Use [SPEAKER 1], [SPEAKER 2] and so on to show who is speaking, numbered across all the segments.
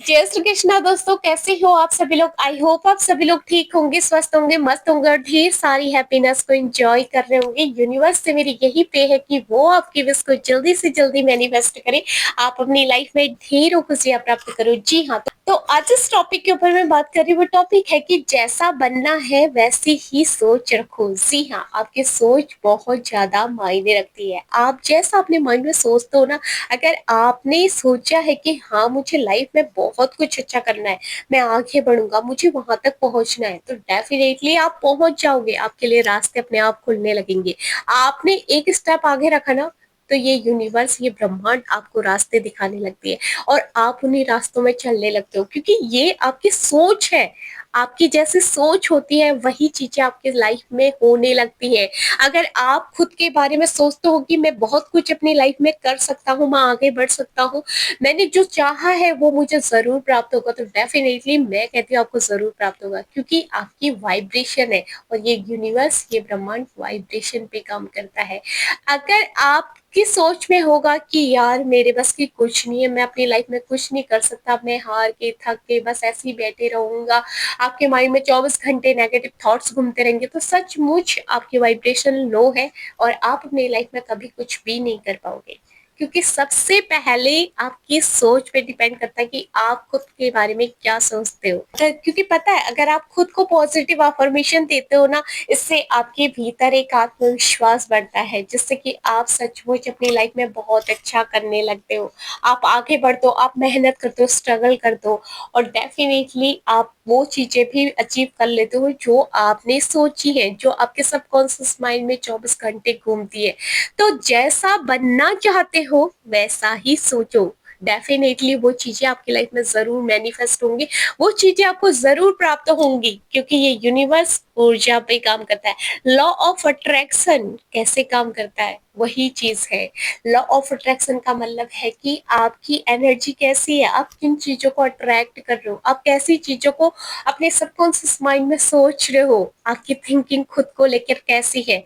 [SPEAKER 1] जय श्री कृष्णा दोस्तों, कैसे हो आप सभी लोग। आई होप आप सभी लोग ठीक होंगे, स्वस्थ होंगे, मस्त होंगे और ढेर सारी हैप्पीनेस को एंजॉय कर रहे होंगे। यूनिवर्स से मेरी यही प्रे है कि वो आपकी विश को जल्दी से जल्दी मैनिफेस्ट करे, आप अपनी लाइफ में ढेरों खुशियां प्राप्त करो। जी हाँ, तो आज इस टॉपिक के ऊपर मैं बात कर रही हूँ। वो टॉपिक है कि जैसा बनना है वैसी ही सोच रखो। जी हाँ, आपकी सोच बहुत ज्यादा मायने रखती है। आप जैसा अपने माइंड में सोचते हो ना, अगर आपने सोचा है कि हाँ मुझे लाइफ में बहुत कुछ अच्छा करना है, मैं आगे बढ़ूंगा, मुझे वहां तक पहुंचना है, तो डेफिनेटली आप पहुंच जाओगे। आपके लिए रास्ते अपने आप खुलने लगेंगे। आपने एक स्टेप आगे रखा ना, तो ये यूनिवर्स, ये ब्रह्मांड आपको रास्ते दिखाने लगती है और आप उन्हीं रास्तों में चलने लगते हो, क्योंकि ये आपकी सोच है। आपकी जैसी सोच होती है वही चीजें आपकी लाइफ में होने लगती है। अगर आप खुद के बारे में सोचते हो कि मैं बहुत कुछ अपनी लाइफ में कर सकता हूँ, मैं आगे बढ़ सकता हूँ, मैंने जो चाहा है वो मुझे जरूर प्राप्त होगा, तो डेफिनेटली मैं कहती हूँ आपको जरूर प्राप्त होगा, क्योंकि आपकी वाइब्रेशन है और ये यूनिवर्स, ये ब्रह्मांड वाइब्रेशन पे काम करता है। अगर आपकी सोच में होगा कि यार मेरे बस की कुछ नहीं है, मैं अपनी लाइफ में कुछ नहीं कर सकता, मैं हार के थक के बस ऐसे ही बैठे रहूंगा, आपके माइंड में 24 घंटे नेगेटिव थॉट्स घूमते रहेंगे, तो सचमुच आपकी वाइब्रेशन लो है और आप अपनी लाइफ में कभी कुछ भी नहीं कर पाओगे। क्योंकि सबसे पहले आपकी सोच पे डिपेंड करता है कि आप खुद के बारे में क्या सोचते हो। क्योंकि पता है, अगर आप खुद को पॉजिटिव अफर्मेशन देते हो ना, इससे आपके भीतर एक आत्मविश्वास बढ़ता है, जिससे कि आप सचमुच अपनी लाइफ में बहुत अच्छा करने लगते हो। आप आगे बढ़ते हो, आप मेहनत करते हो, स्ट्रगल करते हो और डेफिनेटली आप वो चीजें भी अचीव कर लेते हो जो आपने सोची है, जो आपके सबकॉन्शियस माइंड में 24 घंटे घूमती है। तो जैसा बनना चाहते हो वैसा ही सोचो, डेफिनेटली वो चीजें आपकी लाइफ में जरूर मैनिफेस्ट होंगी, वो चीजें आपको जरूर प्राप्त होंगी, क्योंकि ये यूनिवर्स ऊर्जा पे काम करता है। लॉ ऑफ अट्रैक्शन कैसे काम करता है, वही चीज है। लॉ ऑफ अट्रैक्शन का मतलब है कि आपकी एनर्जी कैसी है, आप किन चीजों को अट्रैक्ट कर रहे हो, आप कैसी चीजों को अपने सबकॉन्शियस माइंड में सोच रहे हो, आपकी थिंकिंग खुद को लेकर कैसी है,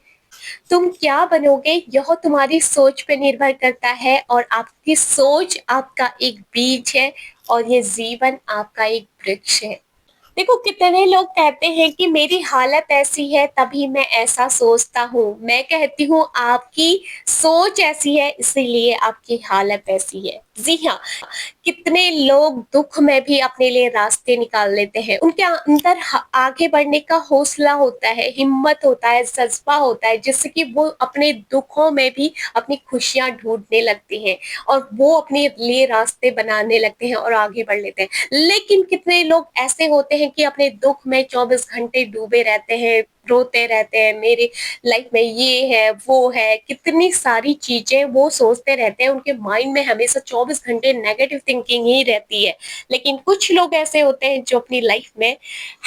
[SPEAKER 1] तुम क्या बनोगे, यह तुम्हारी सोच पे निर्भर करता है। और आपकी सोच आपका एक बीज है और ये जीवन आपका एक वृक्ष है। देखो, कितने लोग कहते हैं कि मेरी हालत ऐसी है तभी मैं ऐसा सोचता हूँ। मैं कहती हूँ आपकी सोच ऐसी है इसीलिए आपकी हालत ऐसी है। जी हाँ, कितने लोग दुख में भी अपने लिए रास्ते निकाल लेते हैं। उनके अंदर आगे बढ़ने का हौसला होता है, हिम्मत होता है, जज्बा होता है, जिससे कि वो अपने दुखों में भी अपनी खुशियां ढूंढने लगती हैं और वो अपने लिए रास्ते बनाने लगते हैं और आगे बढ़ लेते हैं। लेकिन कितने लोग ऐसे होते हैं कि अपने दुख में 24 घंटे डूबे रहते हैं, रोते रहते हैं, मेरे लाइफ में ये है वो है, कितनी सारी चीजें वो सोचते रहते हैं। उनके माइंड में हमेशा 24 घंटे नेगेटिव थिंकिंग ही रहती है। लेकिन कुछ लोग ऐसे होते हैं जो अपनी लाइफ में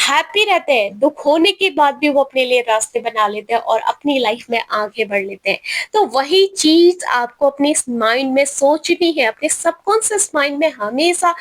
[SPEAKER 1] हैप्पी रहते हैं, दुख होने के बाद भी वो अपने लिए रास्ते बना लेते हैं और अपनी लाइफ में आगे बढ़ लेते हैं। तो वही चीज आपको अपने माइंड में सोचनी है, अपने सबकॉन्शियस माइंड में हमेशा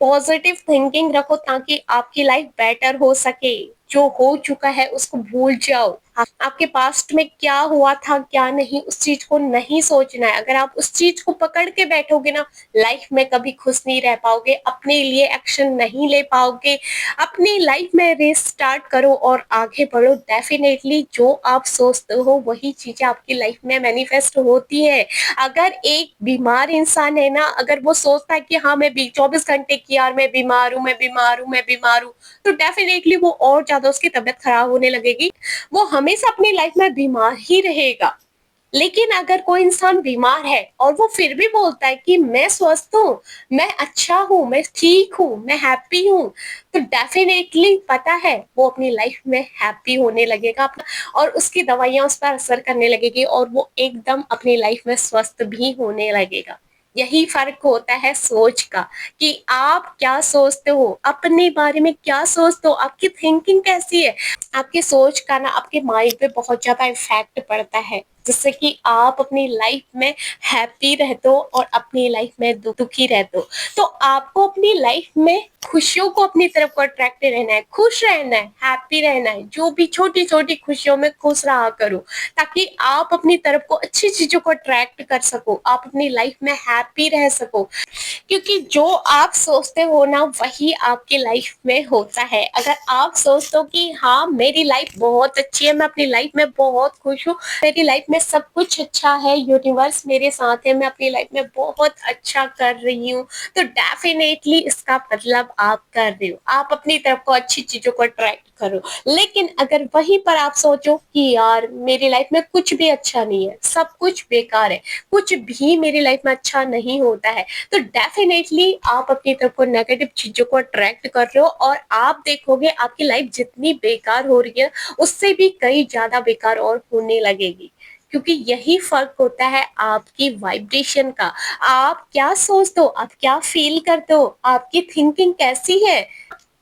[SPEAKER 1] पॉजिटिव थिंकिंग रखो, ताकि आपकी लाइफ बेटर हो सके। जो हो चुका है उसको भूल जाओ। आपके पास्ट में क्या हुआ था क्या नहीं, उस चीज को नहीं सोचना है। अगर आप उस चीज को पकड़ के बैठोगे ना, लाइफ में कभी खुश नहीं रह पाओगे, अपने लिए एक्शन नहीं ले पाओगे। अपनी लाइफ में रीस्टार्ट करो और आगे बढ़ो। डेफिनेटली जो आप सोचते हो वही चीजें आपकी लाइफ में मैनिफेस्ट होती है। अगर एक बीमार इंसान है ना, अगर वो सोचता है कि हाँ मैं 24 घंटे की यार मैं बीमार हूँ, मैं बीमार हूँ, मैं बीमार हूँ, तो डेफिनेटली वो और ज्यादा उसकी तबीयत खराब होने लगेगी। वो हमेशा अपनी लाइफ में बीमार ही रहेगा। लेकिन अगर कोई इंसान बीमार है और वो फिर भी बोलता है कि मैं स्वस्थ हूँ, मैं अच्छा हूँ, मैं ठीक हूँ, मैं हैप्पी हूँ, तो डेफिनेटली पता है वो अपनी लाइफ में हैप्पी होने लगेगा और उसकी दवाइयां उस पर असर करने लगेगी और वो एकदम अपनी लाइफ में स्वस्थ भी होने लगेगा। यही फर्क होता है सोच का, कि आप क्या सोचते हो, अपने बारे में क्या सोचते हो, आपकी थिंकिंग कैसी है। आपकी सोच का ना आपके माइंड पे बहुत ज्यादा इफेक्ट पड़ता है, जिससे कि आप अपनी लाइफ में हैप्पी रहते हो और अपनी लाइफ में दुखी रहते हो। तो आपको अपनी लाइफ में खुशियों को अपनी तरफ को अट्रैक्ट रहना है, खुश रहना है, हैप्पी रहना है, जो भी छोटी-छोटी खुशियों में खुश रहा करो, ताकि आप अपनी तरफ को अच्छी चीज़ों को अट्रैक्ट कर सको, आप अपनी लाइफ में हैप्पी रह सको। क्योंकि जो आप सोचते हो ना वही आपकी लाइफ में होता है। अगर आप सोचते हो कि हाँ मेरी लाइफ बहुत अच्छी है, मैं अपनी लाइफ में बहुत खुश हूँ, मेरी लाइफ में सब कुछ अच्छा है, यूनिवर्स मेरे साथ है, मैं अपनी लाइफ में बहुत अच्छा कर रही हूँ, तो डेफिनेटली इसका मतलब आप कर रहे हो, आप अपनी तरफ को अच्छी चीजों को अट्रैक्ट करो। लेकिन अगर वहीं पर आप सोचो कि यार मेरी लाइफ में कुछ भी अच्छा नहीं है, सब कुछ बेकार है, कुछ भी मेरी लाइफ में अच्छा नहीं होता है, तो डेफिनेटली आप अपनी तरफ को नेगेटिव चीजों को अट्रैक्ट कर रहे हो, और आप देखोगे आपकी लाइफ जितनी बेकार हो रही है उससे भी कई ज्यादा बेकार और होने लगेगी। क्योंकि यही फर्क होता है आपकी वाइब्रेशन का। आप क्या सोचते हो, आप क्या फील करते हो, आपकी थिंकिंग कैसी है।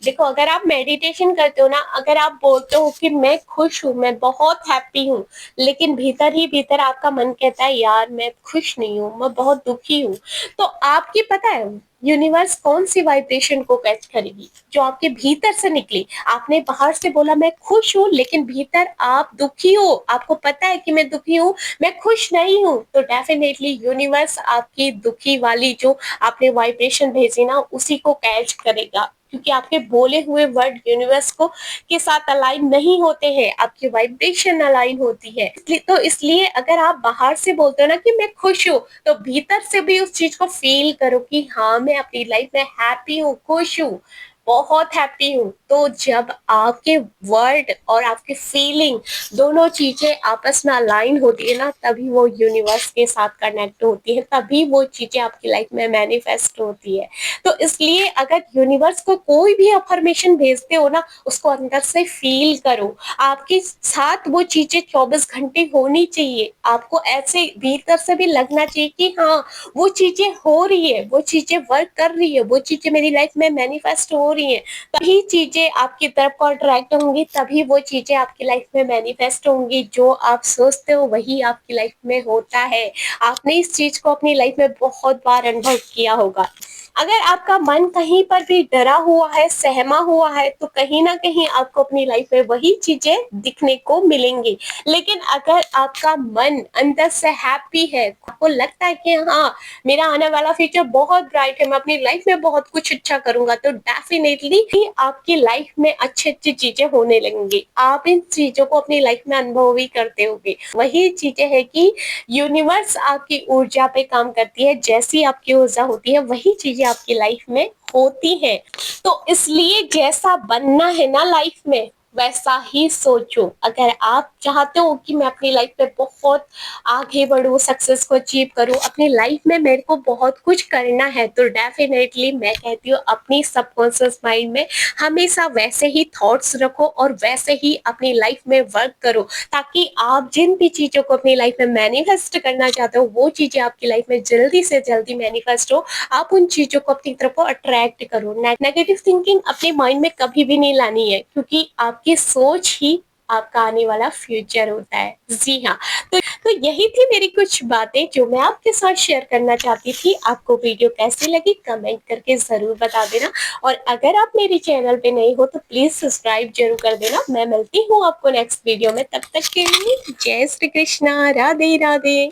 [SPEAKER 1] देखो अगर आप मेडिटेशन करते हो ना, अगर आप बोलते हो कि मैं खुश हूँ, मैं बहुत हैप्पी हूँ, लेकिन भीतर ही भीतर आपका मन कहता है यार मैं खुश नहीं हूँ, मैं बहुत दुखी हूँ, तो आपकी पता है यूनिवर्स कौन सी वाइब्रेशन को कैच करेगी, जो आपके भीतर से निकली। आपने बाहर से बोला मैं खुश हूँ, लेकिन भीतर आप दुखी हो, आपको पता है कि मैं दुखी हूँ, मैं खुश नहीं हूँ, तो डेफिनेटली यूनिवर्स आपकी दुखी वाली जो आपने वाइब्रेशन भेजी ना उसी को कैच करेगा। क्योंकि आपके बोले हुए वर्ड यूनिवर्स को के साथ अलाइन नहीं होते हैं, आपकी वाइब्रेशन अलाइन होती है। तो इसलिए अगर आप बाहर से बोलते हो ना कि मैं खुश हूँ, तो भीतर से भी उस चीज को फील करो कि हाँ मैं अपनी लाइफ में हैप्पी हूँ, खुश हूँ, बहुत हैप्पी हूँ। तो जब आपके वर्ड और आपकी फीलिंग दोनों चीजें आपस में अलाइन होती है ना, तभी वो यूनिवर्स के साथ कनेक्ट होती है, तभी वो चीजें आपकी लाइफ में मैनिफेस्ट होती है। तो इसलिए अगर यूनिवर्स को कोई भी अफर्मेशन भेजते हो ना, उसको अंदर से फील करो, आपके साथ वो चीजें 24 घंटे होनी चाहिए, आपको ऐसे भीतर से भी लगना चाहिए कि हाँ वो चीजें हो रही है, वो चीजें वर्क कर रही है, वो चीजें मेरी लाइफ में मैनिफेस्ट हो रही है, तभी चीजें आपकी तरफ को अट्रैक्ट होंगी, तभी वो चीजें आपकी लाइफ में मैनिफेस्ट होंगी। जो आप सोचते हो वही आपकी लाइफ में होता है। आपने इस चीज को अपनी लाइफ में बहुत बार अनुभव किया होगा। अगर आपका मन कहीं पर भी डरा हुआ है, सहमा हुआ है, तो कहीं ना कहीं आपको अपनी लाइफ में वही चीजें दिखने को मिलेंगी। लेकिन अगर आपका मन अंदर से हैप्पी है, आपको लगता है कि हाँ मेरा आने वाला फ्यूचर बहुत ब्राइट है, मैं अपनी लाइफ में बहुत कुछ अच्छा करूंगा, तो डेफिनेटली आपकी लाइफ में अच्छी अच्छी चीजें होने लगेंगी। आप इन चीजों को अपनी लाइफ में अनुभव भी करते होंगे। वही चीजें है कि यूनिवर्स आपकी ऊर्जा पे काम करती है, जैसी आपकी ऊर्जा होती है वही चीजें आपकी लाइफ में होती है। तो इसलिए जैसा बनना है ना लाइफ में वैसा ही सोचो। अगर आप चाहते हो कि मैं अपनी लाइफ में बहुत आगे बढ़ूं, सक्सेस को अचीव करूं, अपनी लाइफ में मेरे को बहुत कुछ करना है, तो डेफिनेटली मैं कहती हूँ अपनी सबकॉन्शियस माइंड में हमेशा वैसे ही थॉट्स रखो और वैसे ही अपनी लाइफ में वर्क करो, ताकि आप जिन भी चीजों को अपनी लाइफ में मैनिफेस्ट करना चाहते हो वो चीजें आपकी लाइफ में जल्दी से जल्दी मैनिफेस्ट हो। आप उन चीजों को अपनी तरफ अट्रैक्ट करो। नेगेटिव थिंकिंग अपने माइंड में कभी भी नहीं लानी है, क्योंकि आपकी सोच ही आपका आने वाला फ्यूचर होता है। जी हाँ, तो यही थी मेरी कुछ बातें जो मैं आपके साथ शेयर करना चाहती थी। आपको वीडियो कैसी लगी कमेंट करके जरूर बता देना, और अगर आप मेरे चैनल पे नए हो तो प्लीज सब्सक्राइब जरूर कर देना। मैं मिलती हूँ आपको नेक्स्ट वीडियो में, तब तक के लिए जय श्री कृष्णा, राधे राधे।